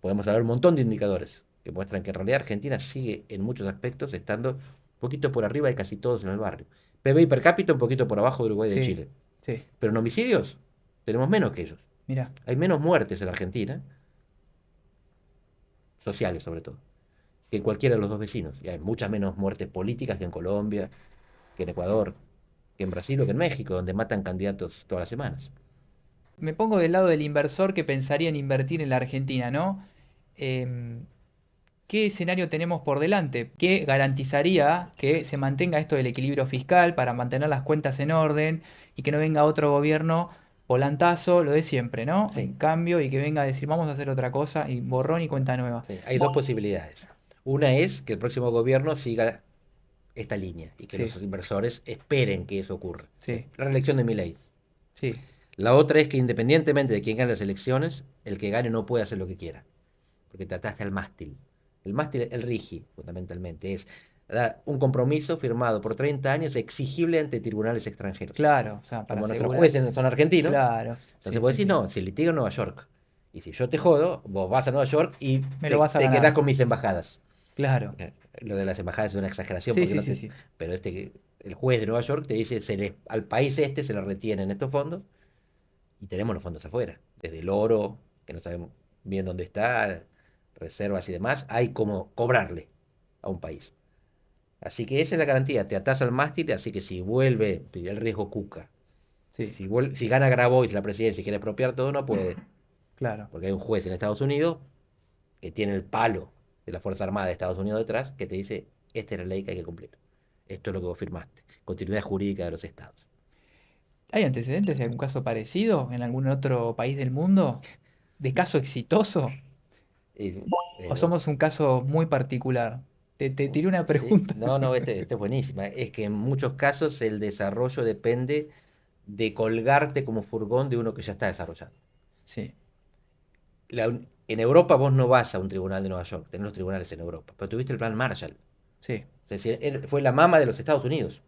Podemos hablar un montón de indicadores que muestran que en realidad Argentina sigue en muchos aspectos estando un poquito por arriba de casi todos en el barrio. PBI per cápita un poquito por abajo de Uruguay y de Sí. Chile. Sí. Pero en homicidios tenemos menos que ellos. Mira. Hay menos muertes en Argentina, sociales sobre todo, que en cualquiera de los dos vecinos. Y hay muchas menos muertes políticas que en Colombia, que en Ecuador, que en Brasil o que en México, donde matan candidatos todas las semanas. Me pongo del lado del inversor que pensaría en invertir en la Argentina, ¿no? Em, ¿Qué escenario tenemos por delante? ¿Qué garantizaría que se mantenga esto del equilibrio fiscal para mantener las cuentas en orden y que no venga otro gobierno volantazo, lo de siempre, ¿no? En Sí, cambio, y que venga a decir vamos a hacer otra cosa y borrón y cuenta nueva. sí. Hay dos posibilidades. Una es que el próximo gobierno siga esta línea y que los Sí, inversores esperen que eso ocurra. sí, La reelección de Milei. sí, La otra es que independientemente de quién gane las elecciones, el que gane no puede hacer lo que quiera, porque te ataste al mástil. El mástil, el RIGI, fundamentalmente, es dar un compromiso firmado por 30 años exigible ante tribunales extranjeros. claro, o sea, para Como nuestros asegurar, jueces son argentinos, claro, entonces sí, vos sí, decís, sí, no, si litigo en Nueva York, y si yo te jodo, vos vas a Nueva York y me lo te, vas a te quedás ganar, con mis embajadas. claro, Lo de las embajadas es una exageración, sí, porque sí, no sí, te, sí, pero el juez de Nueva York te dice, al país este se le retienen estos fondos y tenemos los fondos afuera, desde el oro, que no sabemos bien dónde está, reservas y demás, hay como cobrarle a un país. Así que esa es la garantía, te atás al mástil, así que si vuelve el riesgo Cuca, sí, si gana Grabois la presidencia y quiere expropiar todo, no puede, claro. porque hay un juez en Estados Unidos que tiene el palo de la Fuerza Armada de Estados Unidos detrás, que te dice, esta es la ley que hay que cumplir, esto es lo que vos firmaste, continuidad jurídica de los estados. ¿Hay antecedentes de algún caso parecido en algún otro país del mundo? ¿De caso exitoso? Y, ¿O eh, somos un caso muy particular? Te tiré una Sí, pregunta. no, no, este es buenísima. Es que en muchos casos el desarrollo depende de colgarte como furgón de uno que ya está desarrollado. Sí, En Europa vos no vas a un tribunal de Nueva York, tenés los tribunales en Europa, pero tuviste el plan Marshall. sí, Es decir, fue la mama de los Estados Unidos.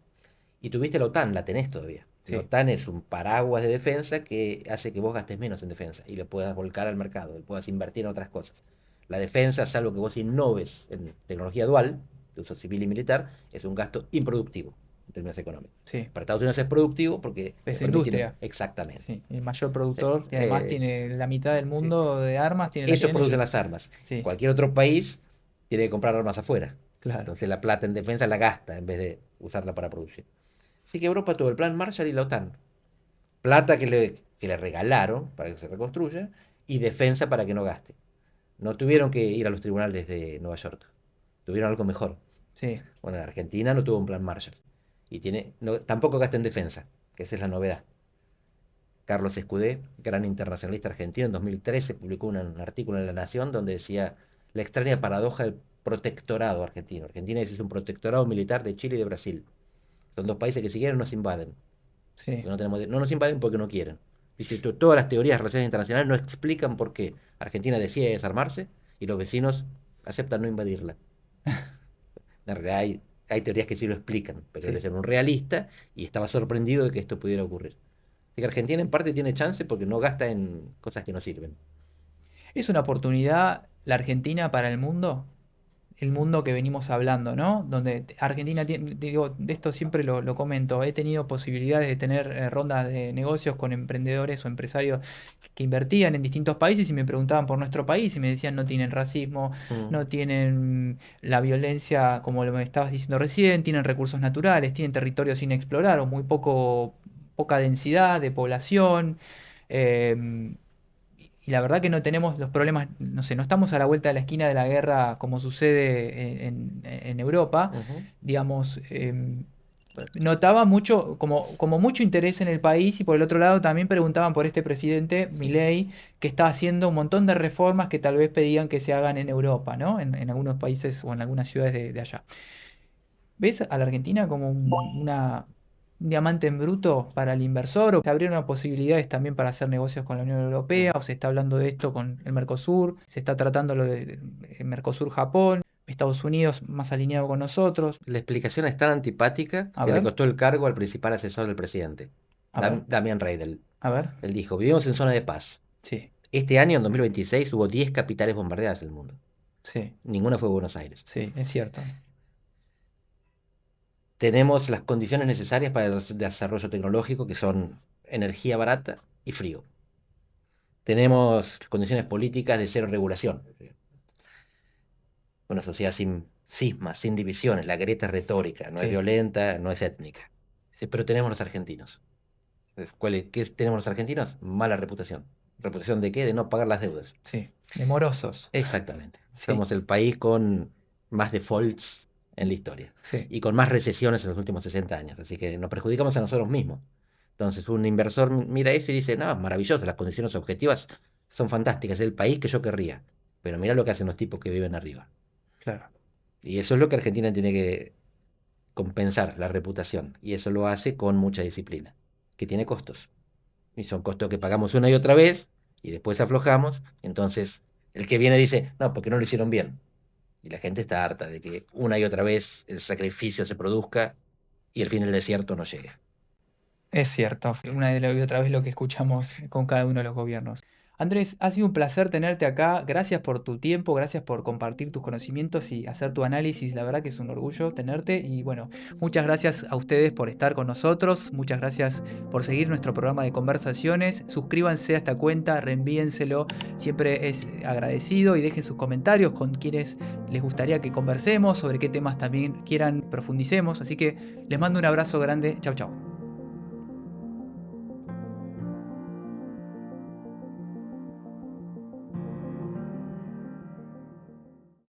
Y tuviste la OTAN, la tenés todavía. La sí. OTAN es un paraguas de defensa que hace que vos gastes menos en defensa y lo puedas volcar al mercado y puedas invertir en otras cosas. La defensa, salvo que vos innoves en tecnología dual, de uso civil y militar, es un gasto improductivo en términos económicos. Sí, Para Estados Unidos es productivo porque le es permite industria. exactamente. Sí, el mayor Eh, productor que además tiene la mitad del sí. mundo de armas, la Ellos tienen producen ellos. las armas. Sí, Cualquier otro país tiene que comprar armas afuera. claro. Entonces la plata en defensa la gasta en vez de usarla para producir. Así que Europa tuvo el plan Marshall y la OTAN. Plata que le regalaron para que se reconstruya y defensa para que no gaste. No tuvieron que ir a los tribunales de Nueva York, tuvieron algo mejor. Sí, Bueno, en Argentina no tuvo un plan Marshall y tampoco gasta en defensa, que esa es la novedad. Carlos Escudé, gran internacionalista argentino, en 2013 publicó un artículo en La Nación donde decía la extraña paradoja del protectorado argentino. Argentina es un protectorado militar de Chile y de Brasil. Son dos países que si quieren nos invaden. sí. No nos invaden porque no quieren. Dice, todas las teorías de relaciones internacionales no explican por qué Argentina decide desarmarse y los vecinos aceptan no invadirla. En realidad hay teorías que sí lo explican, pero él Sí. es un realista y estaba sorprendido de que esto pudiera ocurrir. Así que Argentina en parte tiene chance porque no gasta en cosas que no sirven. ¿Es una oportunidad la Argentina para el mundo? El mundo que venimos hablando, ¿no? Donde Argentina, digo, de esto siempre lo comento, he tenido posibilidades de tener rondas de negocios con emprendedores o empresarios que invertían en distintos países y me preguntaban por nuestro país y me decían no tienen racismo, Mm. no tienen la violencia como lo me estabas diciendo recién, tienen recursos naturales, tienen territorios sin explorar o muy poca densidad de población. em, y la verdad que no tenemos los problemas, no sé, no estamos a la vuelta de la esquina de la guerra como sucede en Europa. Ujú. Digamos, notaba mucho, como mucho interés en el país y por el otro lado también preguntaban por este presidente, Milei, que está haciendo un montón de reformas que tal vez pedían que se hagan en Europa, ¿no? En algunos países o en algunas ciudades de allá. ¿Ves a la Argentina como un diamante en bruto para el inversor? ¿O se abrieron posibilidades también para hacer negocios con la Unión Europea? ¿O se está hablando de esto con el Mercosur? ¿Se está tratando lo de Mercosur-Japón? ¿Estados Unidos más alineado con nosotros? La explicación es tan antipática A que le ver, costó el cargo al principal asesor del presidente, a ver, Damián Reidel. a ver. Él dijo, vivimos en zona de paz. Sí, Este año, en 2026, hubo 10 capitales bombardeadas en el mundo. sí, Ninguna fue Buenos Aires. sí, es cierto. Tenemos las condiciones necesarias para el desarrollo tecnológico, que son energía barata y frío. Tenemos condiciones políticas de cero regulación. Una sociedad sin cismas, sin divisiones. La grieta es retórica, no es Sí, violenta, no es étnica. Dice, pero tenemos los argentinos. Entonces, ¿qué tenemos los argentinos? Mala reputación. ¿Reputación de qué? De no pagar las deudas. sí. De morosos. Exactamente. Sí, Somos el país con más defaults en la historia sí. y con más recesiones en los últimos 60 años. Así que nos perjudicamos a nosotros mismos. Entonces un inversor mira eso y dice, no, maravilloso, las condiciones objetivas son fantásticas, es el país que yo querría. Pero mira lo que hacen los tipos que viven arriba. Claro. Y eso es lo que Argentina tiene que compensar, la reputación. Y eso lo hace con mucha disciplina, que tiene costos. Y son costos que pagamos una y otra vez y después aflojamos. Entonces el que viene dice, no, porque no lo hicieron bien. Y la gente está harta de que una y otra vez el sacrificio se produzca y el fin del desierto no llegue. Es cierto, una y otra vez lo que escuchamos con cada uno de los gobiernos. Andrés, ha sido un placer tenerte acá. Gracias por tu tiempo, gracias por compartir tus conocimientos y hacer tu análisis. La verdad que es un orgullo tenerte. Y bueno, muchas gracias a ustedes por estar con nosotros. Muchas gracias por seguir nuestro programa de conversaciones. Suscríbanse a esta cuenta, reenvíenselo. Siempre es agradecido y dejen sus comentarios con quienes les gustaría que conversemos, sobre qué temas también quieran profundicemos. Así que les mando un abrazo grande. Chau, chau.